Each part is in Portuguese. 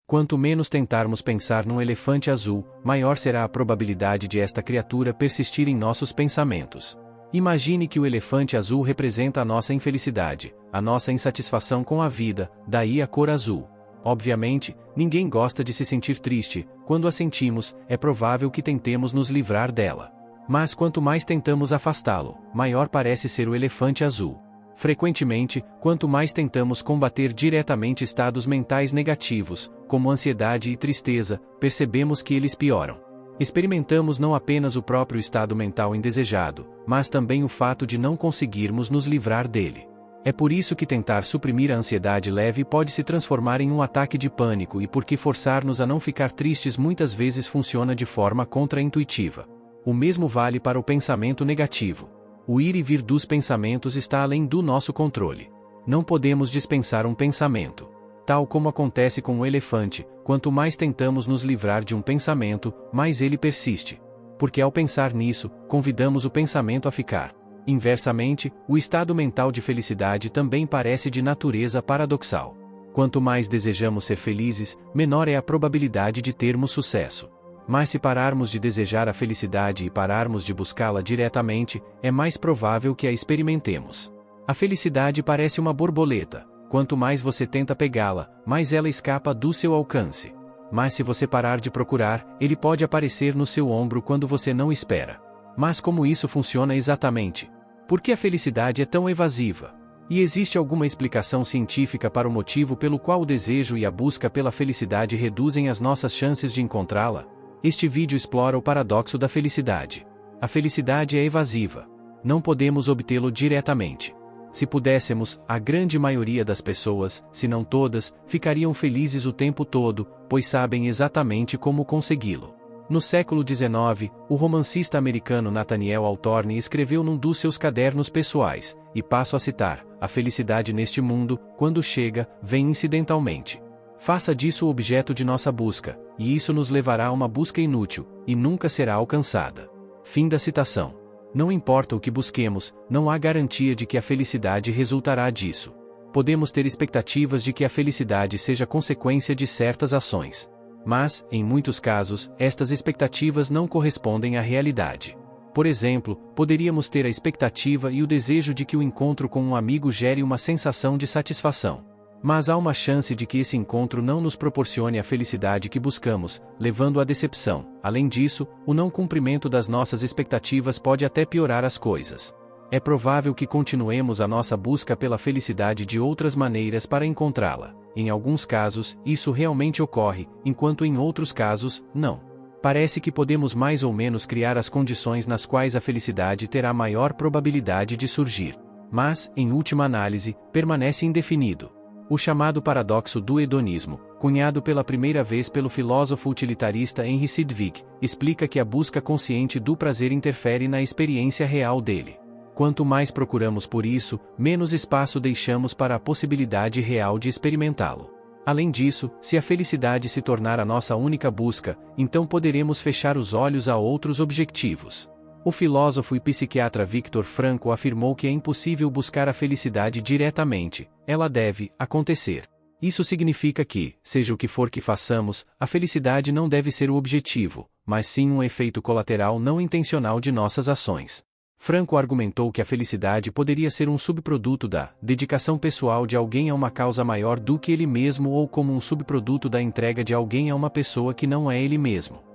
Quanto menos tentarmos pensar num elefante azul, maior será a probabilidade de esta criatura persistir em nossos pensamentos. Imagine que o elefante azul representa a nossa infelicidade, a nossa insatisfação com a vida, daí a cor azul. Obviamente, ninguém gosta de se sentir triste. Quando a sentimos, é provável que tentemos nos livrar dela. Mas quanto mais tentamos afastá-lo, maior parece ser o elefante azul. Frequentemente, quanto mais tentamos combater diretamente estados mentais negativos, como ansiedade e tristeza, percebemos que eles pioram. Experimentamos não apenas o próprio estado mental indesejado, mas também o fato de não conseguirmos nos livrar dele. É por isso que tentar suprimir a ansiedade leve pode se transformar em um ataque de pânico e porque forçar-nos a não ficar tristes muitas vezes funciona de forma contra-intuitiva. O mesmo vale para o pensamento negativo. O ir e vir dos pensamentos está além do nosso controle. Não podemos dispensar um pensamento. Tal como acontece com o elefante, quanto mais tentamos nos livrar de um pensamento, mais ele persiste. Porque ao pensar nisso, convidamos o pensamento a ficar. Inversamente, o estado mental de felicidade também parece de natureza paradoxal. Quanto mais desejamos ser felizes, menor é a probabilidade de termos sucesso. Mas se pararmos de desejar a felicidade e pararmos de buscá-la diretamente, é mais provável que a experimentemos. A felicidade parece uma borboleta. Quanto mais você tenta pegá-la, mais ela escapa do seu alcance. Mas se você parar de procurar, ele pode aparecer no seu ombro quando você não espera. Mas como isso funciona exatamente? Por que a felicidade é tão evasiva? E existe alguma explicação científica para o motivo pelo qual o desejo e a busca pela felicidade reduzem as nossas chances de encontrá-la? Este vídeo explora o paradoxo da felicidade. A felicidade é evasiva. Não podemos obtê-lo diretamente. Se pudéssemos, a grande maioria das pessoas, se não todas, ficariam felizes o tempo todo, pois sabem exatamente como consegui-lo. No século XIX, o romancista americano Nathaniel Hawthorne escreveu num dos seus cadernos pessoais, e passo a citar: "A felicidade neste mundo, quando chega, vem incidentalmente. Faça disso o objeto de nossa busca, e isso nos levará a uma busca inútil, e nunca será alcançada." Fim da citação. Não importa o que busquemos, não há garantia de que a felicidade resultará disso. Podemos ter expectativas de que a felicidade seja consequência de certas ações. Mas, em muitos casos, estas expectativas não correspondem à realidade. Por exemplo, poderíamos ter a expectativa e o desejo de que o encontro com um amigo gere uma sensação de satisfação. Mas há uma chance de que esse encontro não nos proporcione a felicidade que buscamos, levando à decepção. Além disso, o não cumprimento das nossas expectativas pode até piorar as coisas. É provável que continuemos a nossa busca pela felicidade de outras maneiras para encontrá-la. Em alguns casos, isso realmente ocorre, enquanto em outros casos, não. Parece que podemos mais ou menos criar as condições nas quais a felicidade terá maior probabilidade de surgir. Mas, em última análise, permanece indefinido. O chamado paradoxo do hedonismo, cunhado pela primeira vez pelo filósofo utilitarista Henry Sidgwick, explica que a busca consciente do prazer interfere na experiência real dele. Quanto mais procuramos por isso, menos espaço deixamos para a possibilidade real de experimentá-lo. Além disso, se a felicidade se tornar a nossa única busca, então poderemos fechar os olhos a outros objetivos. O filósofo e psiquiatra Viktor Frankl afirmou que é impossível buscar a felicidade diretamente, ela deve acontecer. Isso significa que, seja o que for que façamos, a felicidade não deve ser o objetivo, mas sim um efeito colateral não intencional de nossas ações. Frankl argumentou que a felicidade poderia ser um subproduto da dedicação pessoal de alguém a uma causa maior do que ele mesmo ou como um subproduto da entrega de alguém a uma pessoa que não é ele mesmo.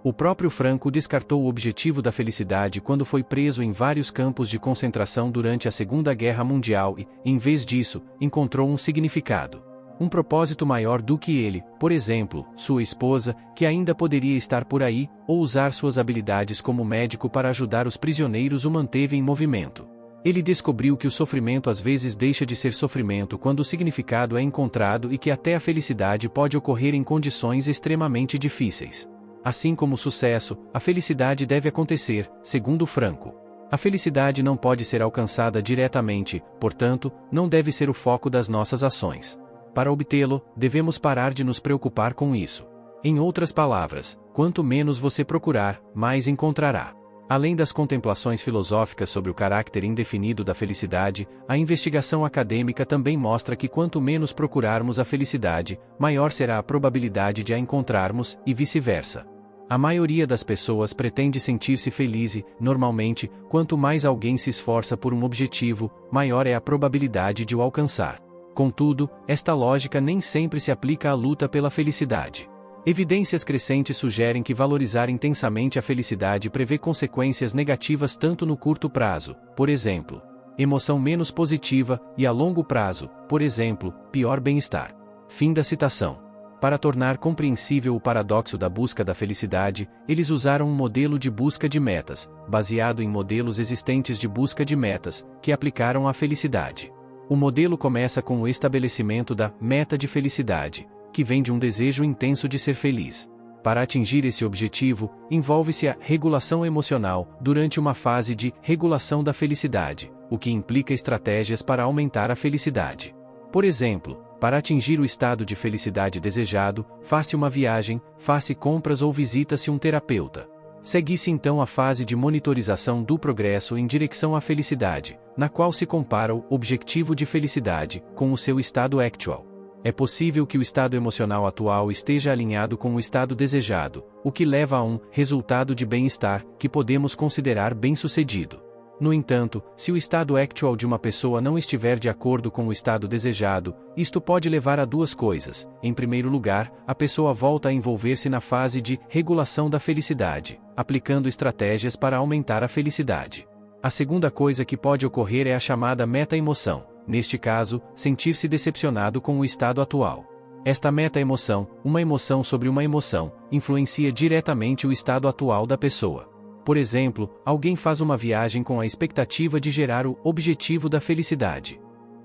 O próprio Frankl descartou o objetivo da felicidade quando foi preso em vários campos de concentração durante a Segunda Guerra Mundial e, em vez disso, encontrou um significado. Um propósito maior do que ele, por exemplo, sua esposa, que ainda poderia estar por aí, ou usar suas habilidades como médico para ajudar os prisioneiros o manteve em movimento. Ele descobriu que o sofrimento às vezes deixa de ser sofrimento quando o significado é encontrado e que até a felicidade pode ocorrer em condições extremamente difíceis. Assim como o sucesso, a felicidade deve acontecer, segundo Frankl. A felicidade não pode ser alcançada diretamente, portanto, não deve ser o foco das nossas ações. Para obtê-lo, devemos parar de nos preocupar com isso. Em outras palavras, quanto menos você procurar, mais encontrará. Além das contemplações filosóficas sobre o caráter indefinido da felicidade, a investigação acadêmica também mostra que quanto menos procurarmos a felicidade, maior será a probabilidade de a encontrarmos, e vice-versa. A maioria das pessoas pretende sentir-se feliz e, normalmente, quanto mais alguém se esforça por um objetivo, maior é a probabilidade de o alcançar. Contudo, esta lógica nem sempre se aplica à luta pela felicidade. Evidências crescentes sugerem que valorizar intensamente a felicidade prevê consequências negativas tanto no curto prazo, por exemplo, emoção menos positiva, e a longo prazo, por exemplo, pior bem-estar. Fim da citação. Para tornar compreensível o paradoxo da busca da felicidade, eles usaram um modelo de busca de metas, baseado em modelos existentes de busca de metas, que aplicaram à felicidade. O modelo começa com o estabelecimento da meta de felicidade, que vem de um desejo intenso de ser feliz. Para atingir esse objetivo, envolve-se a regulação emocional durante uma fase de regulação da felicidade, o que implica estratégias para aumentar a felicidade. Por exemplo, para atingir o estado de felicidade desejado, faça uma viagem, faça compras ou visita-se um terapeuta. Segue-se então a fase de monitorização do progresso em direção à felicidade, na qual se compara o objetivo de felicidade com o seu estado actual. É possível que o estado emocional atual esteja alinhado com o estado desejado, o que leva a um resultado de bem-estar que podemos considerar bem-sucedido. No entanto, se o estado actual de uma pessoa não estiver de acordo com o estado desejado, isto pode levar a duas coisas. Em primeiro lugar, a pessoa volta a envolver-se na fase de regulação da felicidade, aplicando estratégias para aumentar a felicidade. A segunda coisa que pode ocorrer é a chamada meta-emoção. Neste caso, sentir-se decepcionado com o estado atual. Esta meta-emoção, uma emoção sobre uma emoção, influencia diretamente o estado atual da pessoa. Por exemplo, alguém faz uma viagem com a expectativa de gerar o objetivo da felicidade.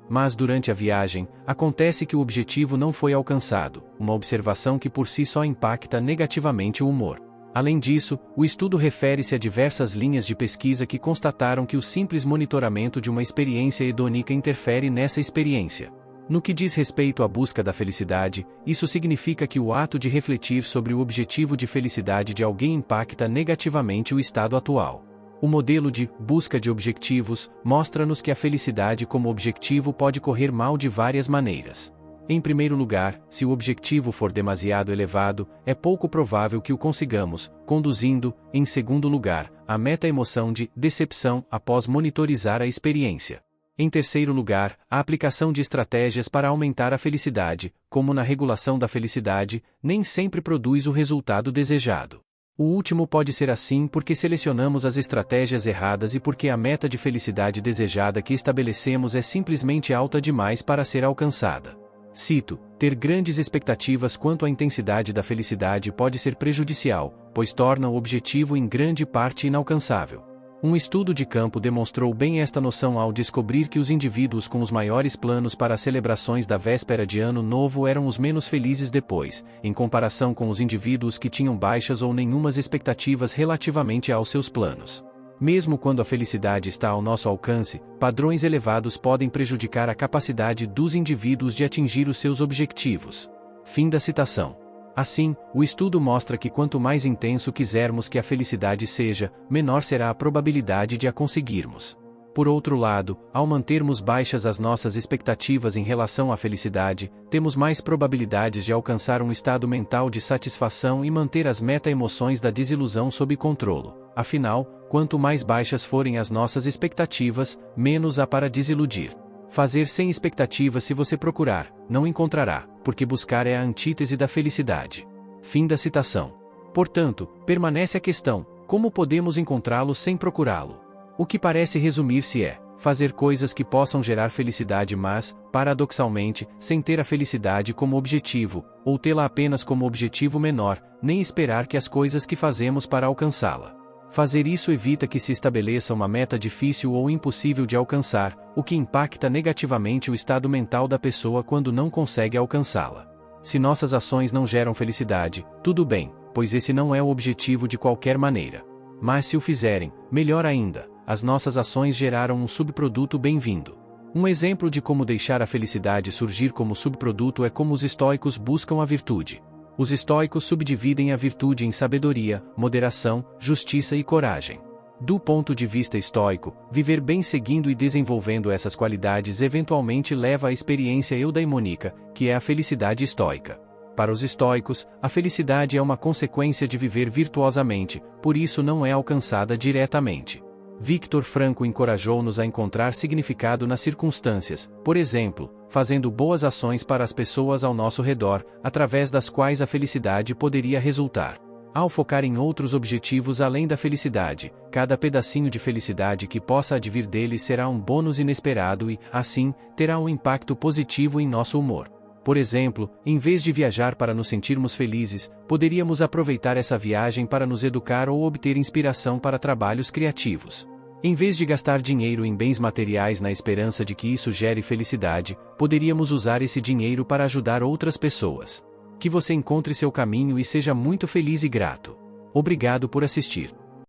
Mas durante a viagem, acontece que o objetivo não foi alcançado, uma observação que por si só impacta negativamente o humor. Além disso, o estudo refere-se a diversas linhas de pesquisa que constataram que o simples monitoramento de uma experiência hedônica interfere nessa experiência. No que diz respeito à busca da felicidade, isso significa que o ato de refletir sobre o objetivo de felicidade de alguém impacta negativamente o estado atual. O modelo de busca de objetivos mostra-nos que a felicidade como objetivo pode correr mal de várias maneiras. Em primeiro lugar, se o objetivo for demasiado elevado, é pouco provável que o consigamos, conduzindo, em segundo lugar, à meta-emoção de decepção após monitorizar a experiência. Em terceiro lugar, a aplicação de estratégias para aumentar a felicidade, como na regulação da felicidade, nem sempre produz o resultado desejado. O último pode ser assim porque selecionamos as estratégias erradas e porque a meta de felicidade desejada que estabelecemos é simplesmente alta demais para ser alcançada. Cito: ter grandes expectativas quanto à intensidade da felicidade pode ser prejudicial, pois torna o objetivo em grande parte inalcançável. Um estudo de campo demonstrou bem esta noção ao descobrir que os indivíduos com os maiores planos para as celebrações da véspera de Ano Novo eram os menos felizes depois, em comparação com os indivíduos que tinham baixas ou nenhumas expectativas relativamente aos seus planos. Mesmo quando a felicidade está ao nosso alcance, padrões elevados podem prejudicar a capacidade dos indivíduos de atingir os seus objetivos. Fim da citação. Assim, o estudo mostra que quanto mais intenso quisermos que a felicidade seja, menor será a probabilidade de a conseguirmos. Por outro lado, ao mantermos baixas as nossas expectativas em relação à felicidade, temos mais probabilidades de alcançar um estado mental de satisfação e manter as meta-emoções da desilusão sob controle. Afinal, quanto mais baixas forem as nossas expectativas, menos há para desiludir. Fazer sem expectativas. Se você procurar, não encontrará, porque buscar é a antítese da felicidade. Fim da citação. Portanto, permanece a questão: como podemos encontrá-lo sem procurá-lo? O que parece resumir-se é fazer coisas que possam gerar felicidade, mas, paradoxalmente, sem ter a felicidade como objetivo, ou tê-la apenas como objetivo menor, nem esperar que as coisas que fazemos para alcançá-la. Fazer isso evita que se estabeleça uma meta difícil ou impossível de alcançar, o que impacta negativamente o estado mental da pessoa quando não consegue alcançá-la. Se nossas ações não geram felicidade, tudo bem, pois esse não é o objetivo de qualquer maneira. Mas se o fizerem, melhor ainda, as nossas ações geraram um subproduto bem-vindo. Um exemplo de como deixar a felicidade surgir como subproduto é como os estoicos buscam a virtude. Os estoicos subdividem a virtude em sabedoria, moderação, justiça e coragem. Do ponto de vista estoico, viver bem seguindo e desenvolvendo essas qualidades eventualmente leva à experiência eudaimônica, que é a felicidade estoica. Para os estoicos, a felicidade é uma consequência de viver virtuosamente, por isso não é alcançada diretamente. Viktor Frankl encorajou-nos a encontrar significado nas circunstâncias, por exemplo, fazendo boas ações para as pessoas ao nosso redor, através das quais a felicidade poderia resultar. Ao focar em outros objetivos além da felicidade, cada pedacinho de felicidade que possa advir dele será um bônus inesperado e, assim, terá um impacto positivo em nosso humor. Por exemplo, em vez de viajar para nos sentirmos felizes, poderíamos aproveitar essa viagem para nos educar ou obter inspiração para trabalhos criativos. Em vez de gastar dinheiro em bens materiais na esperança de que isso gere felicidade, poderíamos usar esse dinheiro para ajudar outras pessoas. Que você encontre seu caminho e seja muito feliz e grato. Obrigado por assistir.